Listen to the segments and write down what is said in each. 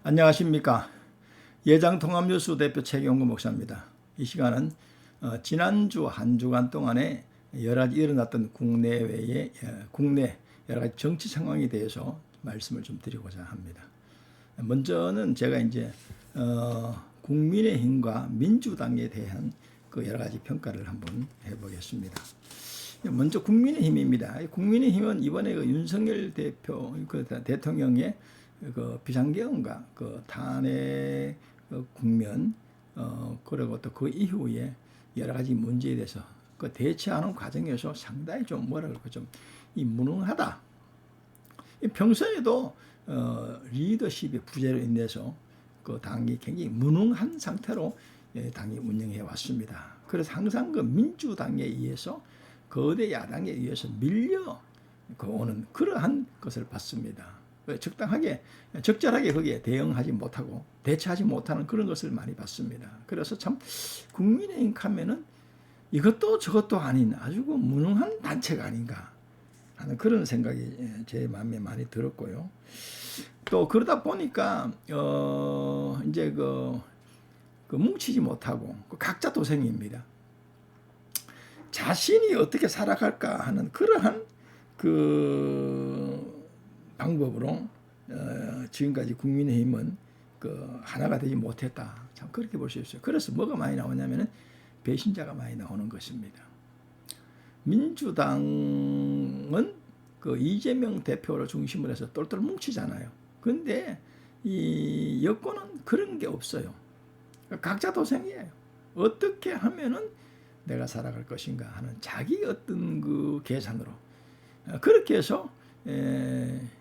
안녕하십니까. 예장통합뉴스 대표 최경구 목사입니다. 이 시간은 지난주 한 주간 동안에 여러 가지 일어났던 국내 여러 가지 정치 상황에 대해서 말씀을 좀 드리고자 합니다. 먼저는 제가 이제 국민의힘과 민주당에 대한 그 여러 가지 평가를 한번 해보겠습니다. 먼저 국민의힘입니다. 국민의힘은 이번에 그 윤석열 대통령의 그 비상계엄과 그 탄핵 국면 그리고 또 그 이후에 여러 가지 문제에 대해서 그 대처하는 과정에서 상당히 좀 뭐라 그럴까 좀 이 무능하다. 평소에도 리더십의 부재로 인해서 그 당이 굉장히 무능한 상태로 당이 운영해 왔습니다. 그래서 항상 그 민주당에 의해서 거대 야당에 의해서 밀려 오는 그러한 것을 봤습니다. 적절하게 거기에 대응하지 못하고 대처하지 못하는 그런 것을 많이 봤습니다. 그래서 참 국민의힘 하면은 이것도 저것도 아닌 아주 무능한 단체가 아닌가 하는 그런 생각이 제 마음에 많이 들었고요. 또 그러다 보니까 이제 그 뭉치지 못하고 각자 도생입니다. 자신이 어떻게 살아갈까 하는 그러한 그 방법으로 지금까지 국민의힘은 그 하나가 되지 못했다. 참 그렇게 볼 수 있어요. 그래서 뭐가 많이 나오냐면은 배신자가 많이 나오는 것입니다. 민주당은 그 이재명 대표를 중심으로 해서 똘똘 뭉치잖아요. 그런데 이 여권은 그런 게 없어요. 각자 도생이에요. 어떻게 하면은 내가 살아갈 것인가 하는 자기 어떤 그 계산으로 그렇게 해서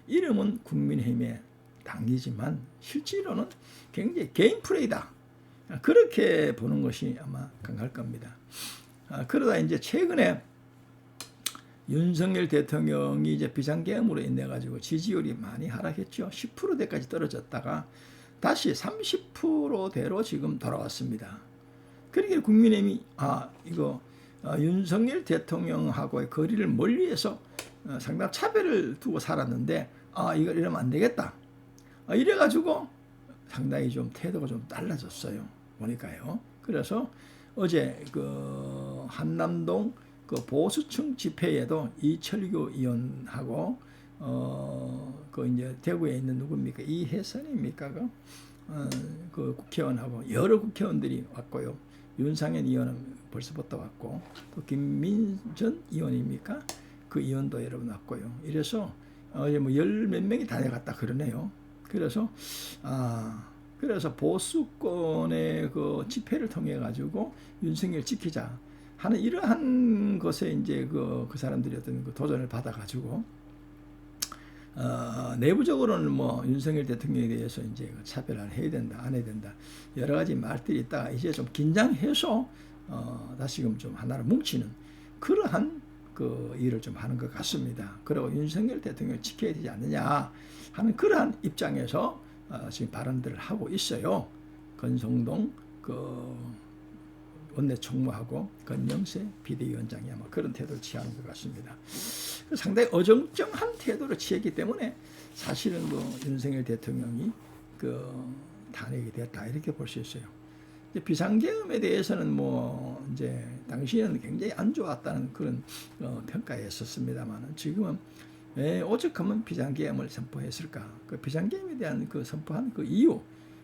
이름은 국민의힘의 당이지만 실제로는 굉장히 개인 플레이다. 그렇게 보는 것이 아마 강할 겁니다. 그러다 이제 최근에 윤석열 대통령이 이제 비상계엄으로 인해 가지고 지지율이 많이 하락했죠. 10%대까지 떨어졌다가 다시 30%대로 지금 돌아왔습니다. 그러니까 국민의힘이 이거 윤석열 대통령하고의 거리를 멀리해서 상당 차별을 두고 살았는데 이걸 이러면 안 되겠다. 이래가지고 상당히 좀 태도가 좀 달라졌어요. 보니까요. 그래서 어제 그 한남동 그 보수층 집회에도 이철규 의원하고 그 이제 대구에 있는 누굽니까 이혜선입니까 그 국회의원하고 여러 국회의원들이 왔고요. 윤상현 의원은 벌써부터 왔고 또 김민전 의원입니까? 그 의원도 여러분 왔고요. 이래서 뭐 열 몇 명이 다녀갔다 그러네요. 그래서 보수권의 그 집회를 통해 가지고 윤석열 지키자 하는 이러한 것에 이제 그 사람들이 어떤 그 도전을 받아 가지고 내부적으로는 뭐 윤석열 대통령에 대해서 이제 차별을 해야 된다, 안 해야 된다 여러 가지 말들이 있다가 이제 좀 긴장해서 다시금 좀 하나로 뭉치는 그러한 그 일을 좀 하는 것 같습니다. 그리고 윤석열 대통령을 지켜야 되지 않느냐 하는 그러한 입장에서 지금 발언들을 하고 있어요. 권성동 그 원내 총무하고 권영세 비대위원장이 아마 그런 태도를 취하는 것 같습니다. 상당히 어정쩡한 태도를 취했기 때문에 사실은 뭐 윤석열 대통령이 그 탄핵이 됐다 이렇게 볼 수 있어요. 비상계엄에 대해서는 뭐 이제 당시에는 굉장히 안 좋았다는 그런 평가였었습니다만 지금은 왜 오죽하면 비상계엄을 선포했을까? 그 비상계엄에 대한 그 선포한 그 이유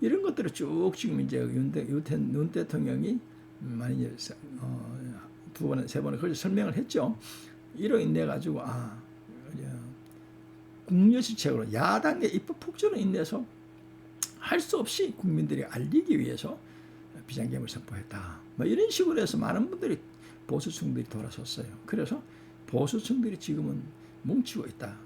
이런 것들을 쭉 지금 이제 윤 대통령이 많이 이제 두 번, 세 번을 그렇게 설명을 했죠. 이로 인해 가지고 국려시책으로 야당의 입법 폭주로 인해서 할 수 없이 국민들이 알리기 위해서 비상계엄을 선포했다. 뭐 이런 식으로 해서 많은 분들이 보수층들이 돌아섰어요. 그래서 보수층들이 지금은 뭉치고 있다.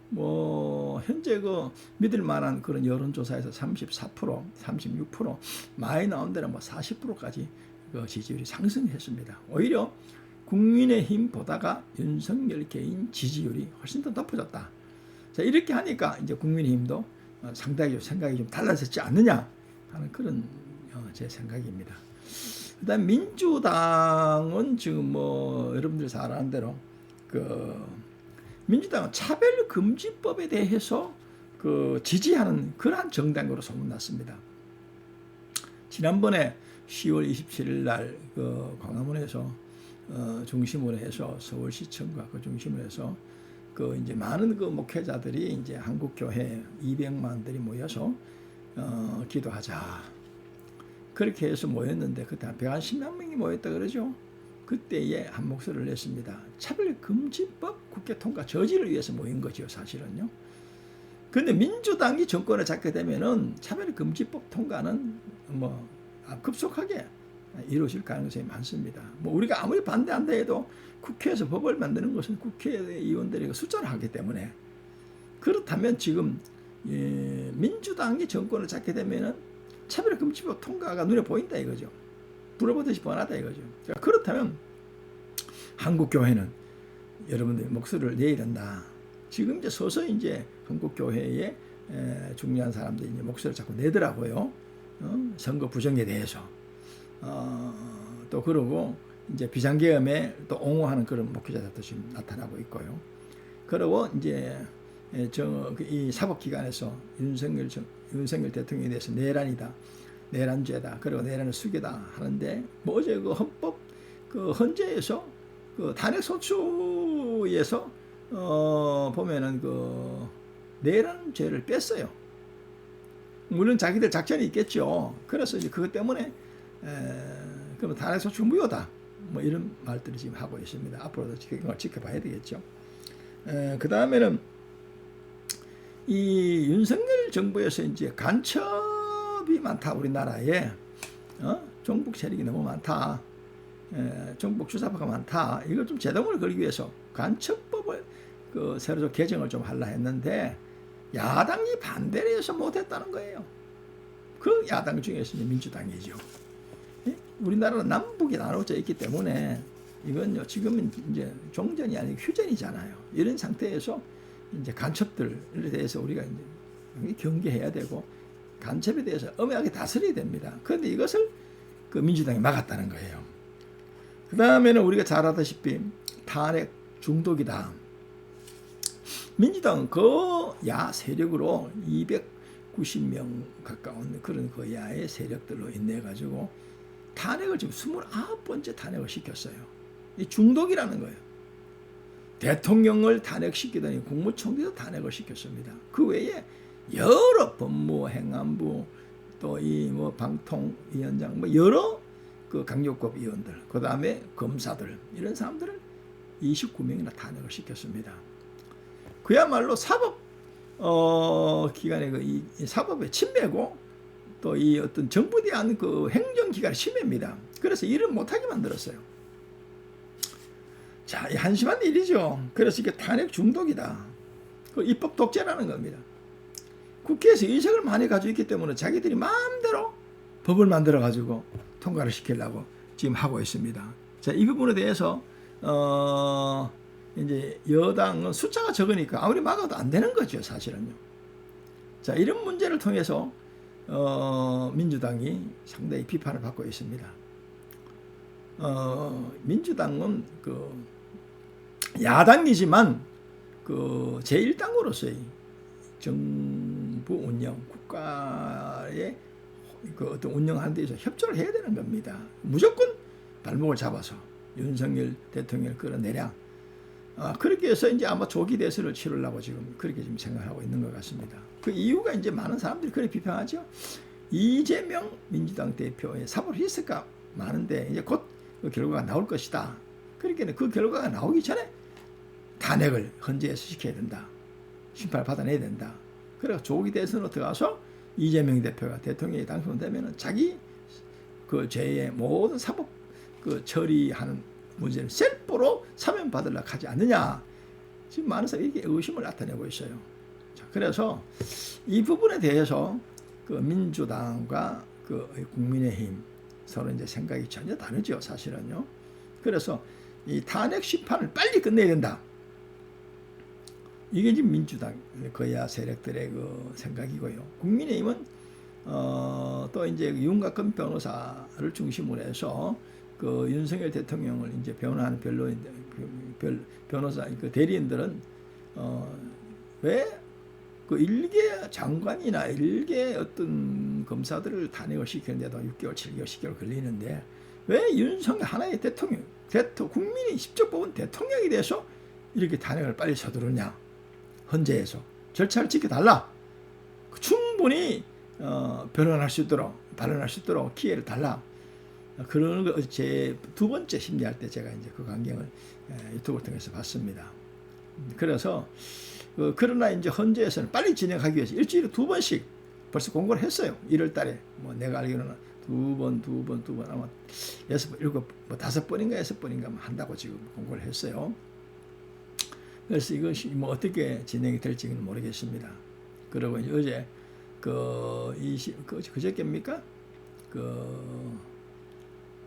뭐 현재 그 믿을 만한 그런 여론조사에서 34%, 36% 많이 나온 데는 뭐 40%까지 그 지지율이 상승했습니다. 오히려 국민의힘보다가 윤석열 개인 지지율이 훨씬 더 높아졌다. 자, 이렇게 하니까 이제 국민의힘도 상당히 생각이 좀 달라졌지 않느냐 하는 그런 제 생각입니다. 그다음 민주당은 지금 뭐 여러분들 잘 아는 대로 그 민주당은 차별금지법에 대해서 그 지지하는 그러한 정당으로 소문났습니다. 지난번에 10월 27일 날 그 광화문에서 중심으로 해서 서울시청과 그 중심으로 해서 그 이제 많은 그 목회자들이 이제 한국교회 200만들이 모여서 기도하자. 그렇게 해서 모였는데 그때 한 110만 명이 모였다 그러죠. 그때에 한 목소리를 냈습니다. 차별금지법 국회 통과 저지를 위해서 모인 거죠, 사실은요. 그런데 민주당이 정권을 잡게 되면은 차별금지법 통과는 뭐 급속하게 이루어질 가능성이 많습니다. 뭐 우리가 아무리 반대한다 해도 국회에서 법을 만드는 것은 국회의원들이 숫자를 하기 때문에, 그렇다면 지금 민주당이 정권을 잡게 되면은 차별금지법 통과가 눈에 보인다 이거죠. 불을 보듯이 뻔하다 이거죠. 그렇다면 한국교회는 여러분들이 목소리를 내야 된다. 지금 이제 서서히 이제 한국교회의 중요한 사람들이 이제 목소리를 자꾸 내더라고요. 선거 부정에 대해서. 또 그러고 이제 비상계엄에 또 옹호하는 그런 목회자들도 지금 나타나고 있고요. 그리고 이제 이 사법기관에서 윤석열 대통령에 대해서 내란이다, 내란죄다, 그리고 내란을 수괴다 하는데, 뭐 어제 그 헌법 그 헌재에서 그 탄핵 소추에서 보면은 그 내란죄를 뺐어요. 물론 자기들 작전이 있겠죠. 그래서 이제 그것 때문에 그러면 탄핵 소추 무효다, 뭐 이런 말들을 지금 하고 있습니다. 앞으로도 그걸 지켜봐야 되겠죠. 그 다음에는 이 윤석열 정부에서 이제 간첩이 많다, 우리나라에. 종북 세력이 너무 많다, 종북 주사파가 많다. 이걸 좀 제동을 걸기 위해서 간첩법을 그 새로 좀 개정을 좀 하려 했는데 야당이 반대를 해서 못했다는 거예요. 그 야당 중에서 민주당이죠. 우리나라는 남북이 나눠져 있기 때문에 이건요, 지금은 이제 종전이 아니고 휴전이잖아요. 이런 상태에서 이제 간첩들에 대해서 우리가 이제 경계해야 되고 간첩에 대해서 엄하게 다스려야 됩니다. 그런데 이것을 그 민주당이 막았다는 거예요. 그 다음에는 우리가 잘 알다시피 탄핵 중독이다. 민주당은 그 야 세력으로 290명 가까운 그런 그 야의 세력들로 인해 가지고 탄핵을 지금 29번째 탄핵을 시켰어요. 이 중독이라는 거예요. 대통령을 탄핵시키더니 국무총리도 탄핵을 시켰습니다. 그 외에 여러 법무, 행안부, 또 이 뭐 방통위원장, 뭐 여러 그 강력급 위원들, 그 다음에 검사들, 이런 사람들을 29명이나 탄핵을 시켰습니다. 그야말로 사법 기관의 이 사법의 침해고, 또 이 어떤 정부에 대한 그 행정기관의 침해입니다. 그래서 일을 못하게 만들었어요. 자, 이 한심한 일이죠. 그래서 이게 탄핵 중독이다. 그 입법 독재라는 겁니다. 국회에서 의석을 많이 가지고 있기 때문에 자기들이 마음대로 법을 만들어 가지고 통과를 시키려고 지금 하고 있습니다. 자, 이 부분에 대해서 이제 여당은 숫자가 적으니까 아무리 막아도 안 되는 거죠, 사실은요. 자, 이런 문제를 통해서 민주당이 상당히 비판을 받고 있습니다. 민주당은 그 야당이지만 그 제1당으로서의 정부 운영, 국가의 그 어떤 운영하는 데서 협조를 해야 되는 겁니다. 무조건 발목을 잡아서 윤석열 대통령을 끌어내랴. 그렇게 해서 이제 아마 조기 대선을 치르려고 지금 그렇게 지금 생각하고 있는 것 같습니다. 그 이유가 이제 많은 사람들이 그렇게 비판하죠. 이재명 민주당 대표의 사법 리스크가 많은데 이제 곧 그 결과가 나올 것이다. 그러니까 그 결과가 나오기 전에 탄핵을 헌재에서 시켜야 된다. 심판을 받아내야 된다. 그래서 조기 대선으로 들어가서 이재명 대표가 대통령이 당선되면 자기 그 죄의 모든 사법 그 처리하는 문제를 셀프로 사면 받으려고 하지 않느냐. 지금 많은 사람이 이렇게 의심을 나타내고 있어요. 자, 그래서 이 부분에 대해서 그 민주당과 그 국민의힘 서로 이제 생각이 전혀 다르죠, 사실은요. 그래서 이 탄핵 심판을 빨리 끝내야 된다. 이게 지금 민주당 거야 세력들의 그 생각이고요. 국민의힘은 또 이제 윤곽근 변호사를 중심으로 해서 그 윤석열 대통령을 이제 변호하는 변호사 그 대리인들은 왜 그 일개 장관이나 일개 어떤 검사들을 탄핵을 시키는데도 6개월, 7개월, 10개월 걸리는데 왜 윤석열 하나의 대통령, 국민이 직접 뽑은 대통령에 대해서 이렇게 탄핵을 빨리 서두르냐? 헌재에서 절차를 지켜달라. 충분히 변론할 수 있도록, 발언할 수 있도록 기회를 달라. 그런 거 제 두 번째 심리할 때 제가 이제 그 광경을 유튜브를 통해서 봤습니다. 그래서 그러나 이제 헌재에서는 빨리 진행하기 위해서 일주일에 2번씩 벌써 공고를 했어요. 1월 달에 뭐 내가 알기로는 2번 아마 6번, 7번, 뭐 5번인가 6번인가 한다고 지금 공고를 했어요. 그래서 이것이 뭐 어떻게 진행이 될지는 모르겠습니다. 그리고 이제 어제 그저께입니까?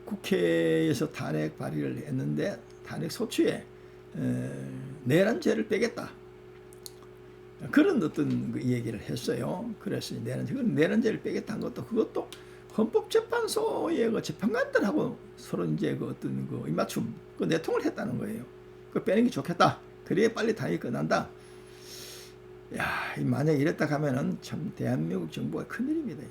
국회에서 탄핵 발의를 했는데 탄핵 소추에 내란죄를 빼겠다. 그런 어떤 그 얘기를 했어요. 그래서 내란죄를 빼겠다는 그것도 헌법재판소의 그 재판관들하고 서로 이제 그 어떤 그 입맞춤, 그 내통을 했다는 거예요. 그 빼는 게 좋겠다. 그래야 빨리 탄핵이 끝난다. 야, 만약에 이랬다 가면은 참 대한민국 정부가 큰일입니다.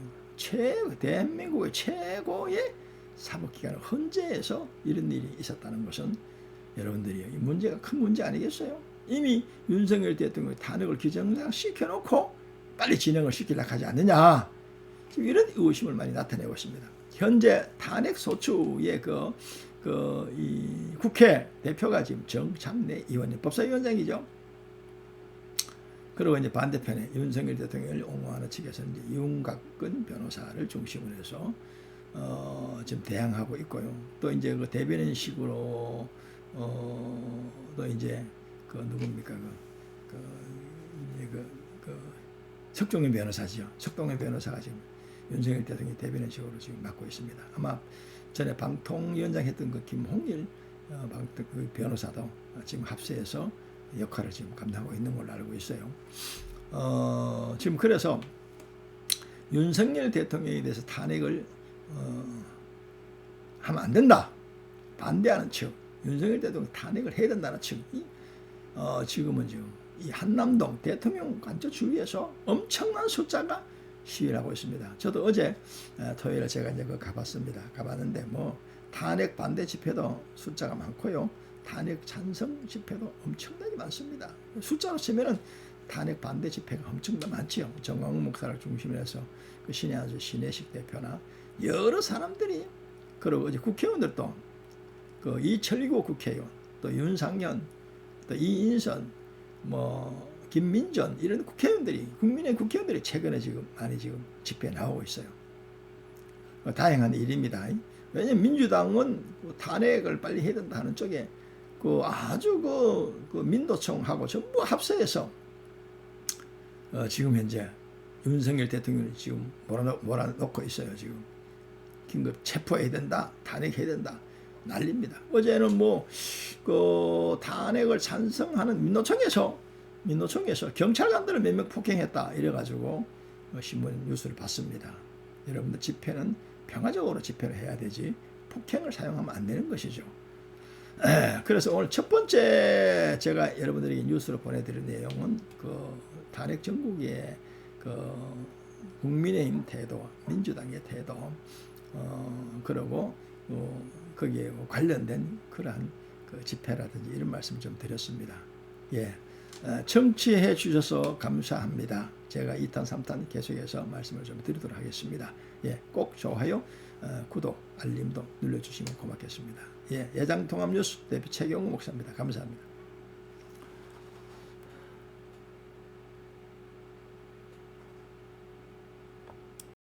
대한민국의 최고의 사법기관 헌재에서 이런 일이 있었다는 것은 여러분들이 이 문제가 큰 문제 아니겠어요? 이미 윤석열 대통령의 탄핵을 기정사실시켜놓고 빨리 진행을 시키려고 하지 않느냐. 지금 이런 의구심을 많이 나타내고 있습니다. 현재 탄핵 소추의 이 국회 대표가 지금 정창래 의원님, 법사위원장이죠. 그리고 이제 반대편에 윤석열 대통령을 옹호하는 측에서 이제 윤곽근 변호사를 중심으로 해서 지금 대항하고 있고요. 또 이제 그 대변인식으로 또 이제 누굽니까 석동현 변호사죠. 석동현 변호사가 지금 윤석열 대통령 대변인식으로 지금 맡고 있습니다. 아마 전에 방통위원장 했던 그 김홍일 그 변호사도 지금 합세해서 역할을 지금 감당하고 있는 걸로 알고 있어요. 지금 그래서 윤석열 대통령에 대해서 탄핵을 하면 안 된다. 반대하는 측, 윤석열 대통령 탄핵을 해야 된다는 측이 지금은 지금 이 한남동 대통령 관저 주위에서 엄청난 숫자가 시위를 하고 있습니다. 저도 어제 토요일에 제가 이제 가봤습니다. 가봤는데 뭐 탄핵 반대 집회도 숫자가 많고요. 탄핵 찬성 집회도 엄청나게 많습니다. 숫자로 치면은 탄핵 반대 집회가 엄청나게 많지요. 정광훈 목사를 중심으로 해서 그 신혜한수 신혜식 대표나 여러 사람들이, 그리고 이제 국회의원들도 그 이철리고 국회의원, 또 윤상현, 또 이인선, 뭐 김민전 이런 국회의원들이, 국민의 국회의원들이 최근에 지금 많이 지금 집회에 나오고 있어요. 다행한 일입니다. 왜냐하면 민주당은 탄핵을 빨리 해야 된다 하는 쪽에 아주 그 민노총하고 전부 합세해서 지금 현재 윤석열 대통령이 지금 몰아놓고 있어요. 지금 긴급 체포해야 된다, 탄핵해야 된다, 난립니다. 어제는 탄핵을 찬성하는 민노총에서 경찰관들을 몇 명 폭행했다 이래가지고 신문 뉴스를 봤습니다. 여러분들 집회는 평화적으로 집회를 해야 되지 폭행을 사용하면 안 되는 것이죠. 그래서 오늘 첫 번째 제가 여러분들에게 뉴스로 보내드릴 내용은 탄핵 정국의 국민의힘 태도, 민주당의 태도, 그리고 거기에 관련된 그러한 집회라든지 이런 말씀 좀 드렸습니다. 예, 청취해 주셔서 감사합니다. 제가 2탄, 3탄 계속해서 말씀을 좀 드리도록 하겠습니다. 예, 꼭 좋아요, 구독, 알림도 눌러주시면 고맙겠습니다. 예, 예장통합뉴스 대표 최경우 목사입니다. 감사합니다.